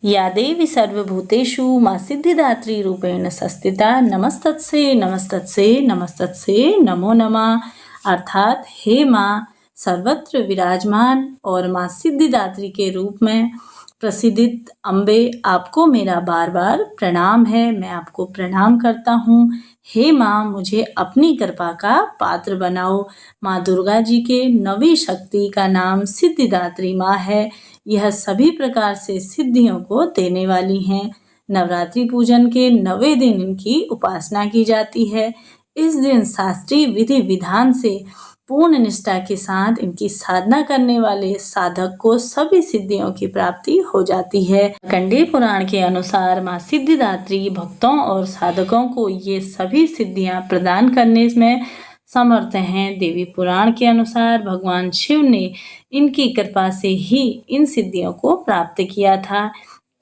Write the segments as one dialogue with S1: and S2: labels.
S1: या देवी सर्वभूतेषु मां सिद्धिदात्री रूपेण संस्थिता नमस्तस्यै नमस्तस्यै नमस्तस्यै नमो नमः। अर्थात हे माँ सर्वत्र विराजमान और माँ सिद्धिदात्री के रूप में प्रसिद्ध अम्बे, आपको मेरा बार बार प्रणाम है। मैं आपको प्रणाम करता हूँ। हे माँ, मुझे अपनी कृपा का पात्र बनाओ। माँ दुर्गा जी के नवी शक्ति का नाम सिद्धिदात्री माँ है। यह सभी प्रकार से सिद्धियों को देने वाली हैं। नवरात्रि पूजन के 9वें दिन इनकी उपासना की जाती है। इस दिन शास्त्रीय विधि विधान से पूर्ण निष्ठा के साथ इनकी साधना करने वाले साधक को सभी सिद्धियों की प्राप्ति हो जाती है। मार्कंडेय पुराण के अनुसार माँ सिद्धिदात्री भक्तों और साधकों को ये सभी सिद्धियां प्रदान करने में समर्थ हैं। देवी पुराण के अनुसार भगवान शिव ने इनकी कृपा से ही इन सिद्धियों को प्राप्त किया था।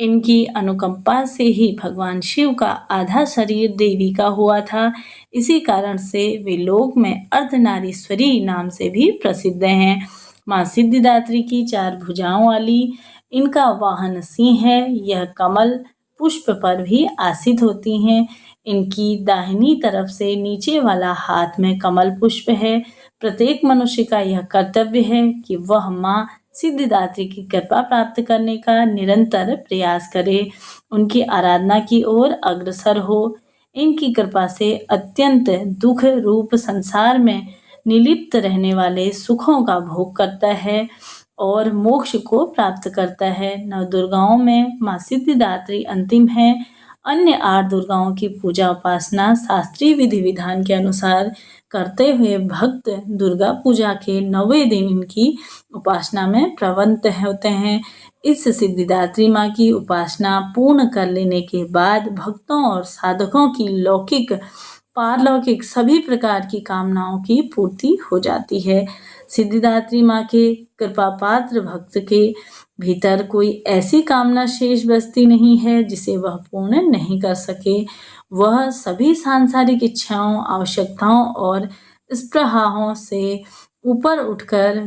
S1: इनकी अनुकंपा से ही भगवान शिव का आधा शरीर देवी का हुआ था। इसी कारण से वे लोक में अर्धनारीश्वरी नाम से भी प्रसिद्ध हैं। माँ सिद्धिदात्री की 4 भुजाओं वाली इनका वाहन सिंह है। यह कमल पुष्प पर भी आसीत होती हैं। इनकी दाहिनी तरफ से नीचे वाला हाथ में कमल पुष्प है। प्रत्येक मनुष्य का यह कर्तव्य है कि वह माँ सिद्धिदात्री की कृपा प्राप्त करने का निरंतर प्रयास करे, उनकी आराधना की ओर अग्रसर हो। इनकी कृपा से अत्यंत दुख रूप संसार में निलिप्त रहने वाले सुखों का भोग करता है और मोक्ष को प्राप्त करता है। नवदुर्गाओं में माँ सिद्धिदात्री अंतिम है। अन्य 8 दुर्गाओं की पूजा उपासना शास्त्रीय विधि विधान के अनुसार करते हुए भक्त दुर्गा पूजा के 9वें दिन इनकी उपासना में प्रवृत्त होते हैं। इस सिद्धिदात्री माँ की उपासना पूर्ण कर लेने के बाद भक्तों और साधकों की लौकिक पारलौकिक सभी प्रकार की कामनाओं की पूर्ति हो जाती है। सिद्धिदात्री माँ के कृपा पात्र भक्त के भीतर कोई ऐसी कामना शेष बचती नहीं है जिसे वह पूर्ण नहीं कर सके। वह सभी सांसारिक इच्छाओं, आवश्यकताओं और स्पृहाओं से ऊपर उठकर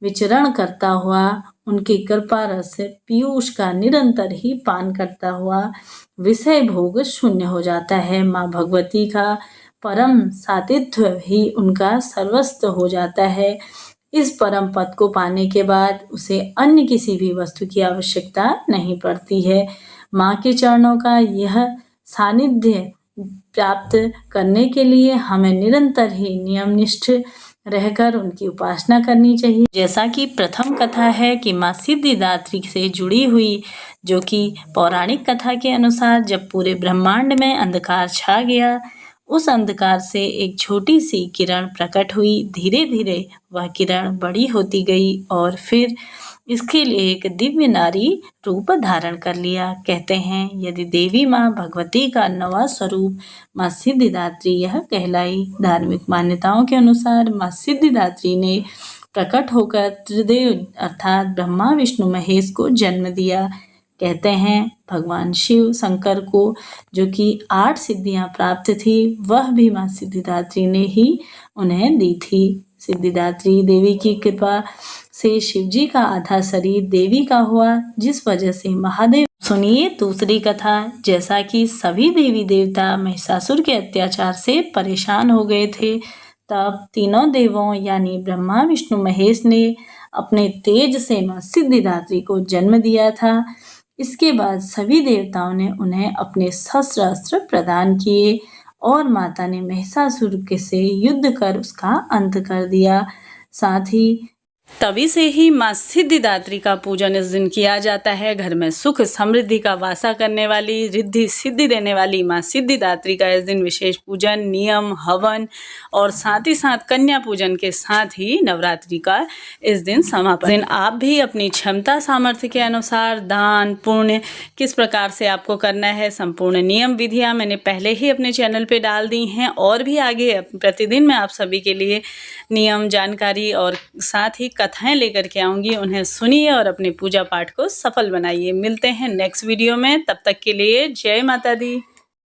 S1: विचरण करता हुआ उनकी कृपा रस पीयूष का निरंतर ही पान करता हुआ विषय भोग शून्य हो जाता है। माँ भगवती का परम सातित्व ही उनका सर्वस्व हो जाता है। इस परम पद को पाने के बाद उसे अन्य किसी भी वस्तु की आवश्यकता नहीं पड़ती है। माँ के चरणों का यह सानिध्य प्राप्त करने के लिए हमें निरंतर ही नियमनिष्ठ रहकर उनकी उपासना करनी चाहिए। जैसा कि प्रथम कथा है कि माँ सिद्धिदात्री से जुड़ी हुई, जो कि पौराणिक कथा के अनुसार जब पूरे ब्रह्मांड में अंधकार छा गया, उस अंधकार से एक छोटी सी किरण प्रकट हुई। धीरे धीरे वह किरण बड़ी होती गई और फिर इसके लिए एक दिव्य नारी रूप धारण कर लिया। कहते हैं यदि देवी माँ भगवती का नवा स्वरूप माँ सिद्धिदात्री यह कहलाई। धार्मिक मान्यताओं के अनुसार माँ सिद्धिदात्री ने प्रकट होकर त्रिदेव अर्थात ब्रह्मा विष्णु महेश को जन्म दिया। कहते हैं भगवान शिव शंकर को जो कि 8 सिद्धियां प्राप्त थी, वह भी माँ सिद्धिदात्री ने ही उन्हें दी थी। सिद्धिदात्री देवी की कृपा से शिवजी का आधा शरीर देवी का हुआ, जिस वजह से महादेव। सुनिए दूसरी कथा। जैसा कि सभी देवी देवता महिषासुर के अत्याचार से परेशान हो गए थे, तब तीनों देवों यानी ब्रह्मा विष्णु महेश ने अपने तेज से माँ सिद्धिदात्री को जन्म दिया था। इसके बाद सभी देवताओं ने उन्हें अपने शस्त्र अस्त्र प्रदान किए और माता ने महिषासुर से युद्ध कर उसका अंत कर दिया। साथ ही तभी से ही माँ सिद्धिदात्री का पूजन इस दिन किया जाता है। घर में सुख समृद्धि का वासा करने वाली, रिद्धि सिद्धि देने वाली माँ सिद्धिदात्री का इस दिन विशेष पूजन, नियम, हवन और साथ ही साथ कन्या पूजन के साथ ही नवरात्रि का इस दिन समापन। दिन आप भी अपनी क्षमता सामर्थ्य के अनुसार दान पुण्य किस प्रकार से आपको करना है, संपूर्ण नियम विधियाँ मैंने पहले ही अपने चैनल पे डाल दी हैं और भी आगे प्रतिदिन मैं आप सभी के लिए नियम जानकारी और साथ ही कथाएं लेकर के आऊँगी। उन्हें सुनिए और अपने पूजा पाठ को सफल बनाइए। मिलते हैं नेक्स्ट वीडियो में, तब तक के लिए जय माता दी।